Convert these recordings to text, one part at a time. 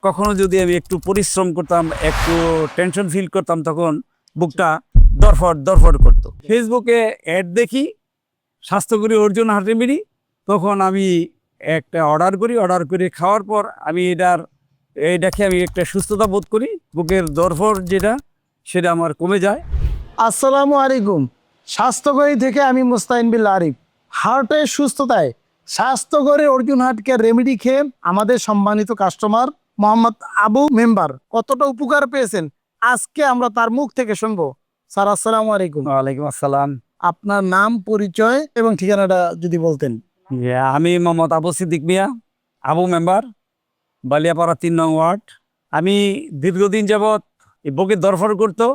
কখনো যদি আমি একটু পরিশ্রম করতাম, একটু টেনশন ফিল করতাম, তখন বুকটা দরফর দরফর করতো। ফেসবুকে অ্যাড দেখি স্বাস্থ্যকরী অর্জুন হার্ট রেমেডি, তখন আমি একটা অর্ডার করি। অর্ডার করে খাওয়ার পর আমি এটাকে আমি একটা সুস্থতা বোধ করি। বুকের দরফর যেটা সেটা আমার কমে যায়। আসসালামু আলাইকুম। স্বাস্থ্যকরী থেকে আমি মুস্তাইন বিল আরিফ। হার্টের সুস্থতায় স্বাস্থ্যকরী অর্জুন হার্ট কেয়ার রেমেডি খেয়ে আমাদের সম্মানিত কাস্টমার মোহাম্মদ আবু মেম্বার কতটা উপকার পেয়েছেন আজকে আমরা তার মুখ থেকে শুনবো। স্যার আসসালামু আলাইকুম। ওয়ালাইকুম আসসালাম। আপনার নাম, পরিচয় এবং ঠিকানাটা যদি বলতেন। আমি মোহাম্মদ আবু সিদ্দিক মিয়া, আবু মেম্বার, বালিয়াপাড়া ৩ নং ওয়ার্ড। আমি দীর্ঘদিন যাবৎ এই বুকের দরফর করতো।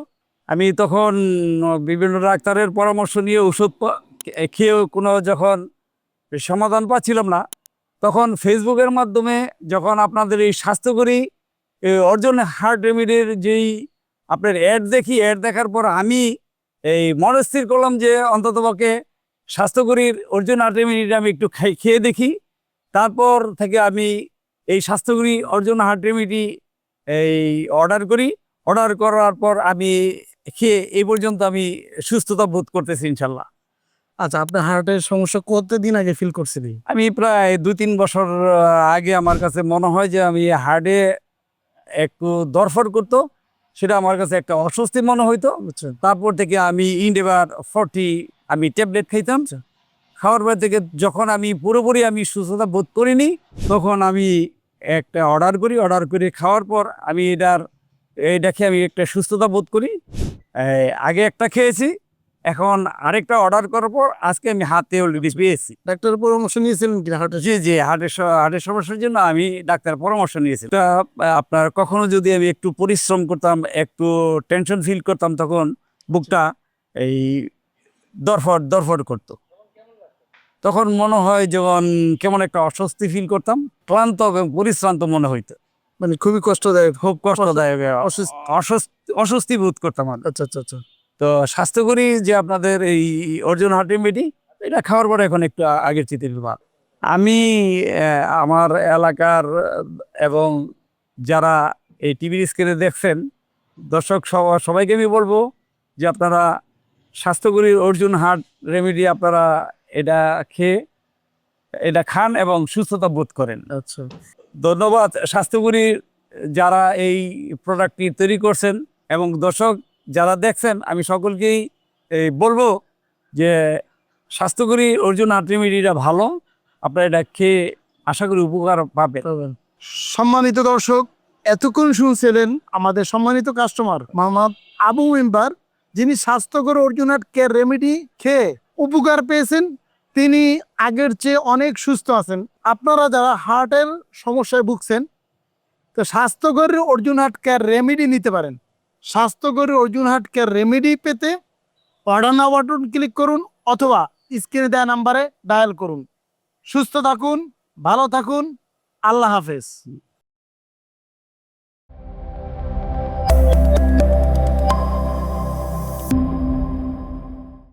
আমি তখন বিভিন্ন ডাক্তারের পরামর্শ নিয়ে ওষুধ খেয়েও কোনো যখন সমাধান পাচ্ছিলাম না, তখন ফেসবুকের মাধ্যমে যখন আপনাদের এই স্বাস্থ্যকরী অর্জুন হার্ট রেমেডির যেই আপনার অ্যাড দেখি, অ্যাড দেখার পর আমি এই মনস্থির করলাম যে অন্ততপক্ষে স্বাস্থ্যকরীর অর্জুন হার্ট রেমেডিটা আমি একটু খেয়ে দেখি। তারপর থেকে আমি এই স্বাস্থ্যকরী অর্জুন হার্ট রেমেডি এই অর্ডার করি। অর্ডার করার পর আমি খেয়ে এই পর্যন্ত আমি সুস্থতা বোধ করতেছি ইনশাল্লাহ। আচ্ছা, আপনার হার্টের সমস্যা কতদিন আগে ফিল করছিলেন? আমি প্রায় ২-৩ বছর আগে আমার কাছে মনে হয় যে আমি হার্টে একটু দরফর করতো, সেটা আমার কাছে একটা অস্বস্তি মনে হইতো। তারপর থেকে আমি ইন্ডেভার 40 আমি ট্যাবলেট খাইতাম। খাওয়ার পর থেকে যখন আমি পুরোপুরি আমি সুস্থতা বোধ করিনি, তখন আমি একটা অর্ডার করি। অর্ডার করে খাওয়ার পর আমি এটাকে আমি একটা সুস্থতা বোধ করি। আগে একটা খেয়েছি, এখন আরেকটা অর্ডার করার পর আজকে আমি হাতে অলরেডি পেয়েছি। ডাক্তারের পরামর্শ নিয়েছিলেন কি হার্টের? জি, হার্টের সমস্যার জন্য আমি ডাক্তার পরামর্শ নিয়েছি। তা আপনার কখনো যদি আমি একটু পরিশ্রম করতাম, একটু টেনশন ফিল করতাম, তখন বুকটা এই দরফর দরফর করতো। তখন মনে হয় যখন কেমন একটা অস্বস্তি ফিল করতাম, ক্লান্ত এবং পরিশ্রান্ত মনে হইতো, মানে খুবই কষ্টদায়ক। খুব কষ্টদায়ক, অসুস্থ। অস্বস্তি বোধ করতাম আর। আচ্ছা আচ্ছা আচ্ছা। তো স্বাস্থ্যকরী যে আপনাদের এই অর্জুন হার্ট রেমেডি, এটা খাওয়ার পরে এখন একটু আগের চিতে ভালো। আমি আমার এলাকার এবং যারা এই টিভির স্ক্রিনে দেখছেন দর্শক সবাইকে আমি বলবো যে আপনারা স্বাস্থ্যকরী অর্জুন হার্ট রেমেডি আপনারা এটা খেয়ে এটা খান এবং সুস্থতা বোধ করেন। আচ্ছা, ধন্যবাদ স্বাস্থ্যকরী যারা এই প্রোডাক্টটি তৈরি করছেন এবং দর্শক যারা দেখছেন, আমি সকলকেই বলবো যে স্বাস্থ্যকরী অর্জুন হার্ট রেমেডিটা ভালো, আপনারা এটা খেয়ে আশা করি উপকার পাবেন। সম্মানিত দর্শক, এতক্ষণ শুনছিলেন আমাদের সম্মানিত কাস্টমার মোহাম্মদ আবু মেম্বার, যিনি স্বাস্থ্যকর অর্জুন হার্ট কেয়ার রেমেডি খেয়ে উপকার পেয়েছেন। তিনি আগের চেয়ে অনেক সুস্থ আছেন। আপনারা যারা হার্টের সমস্যায় ভুগছেন, তো স্বাস্থ্যকর অর্জুন হার্ট কেয়ার রেমেডি নিতে পারেন। স্বাস্থ্যকর অর্জুন হার্ট কেয়ার রেমেডি পেতে অর্ডার নাও বাটন ক্লিক করুন অথবা স্ক্রিনে দেওয়া নাম্বারে ডায়াল করুন। সুস্থ থাকুন, ভালো থাকুন, আল্লাহ হাফেজ।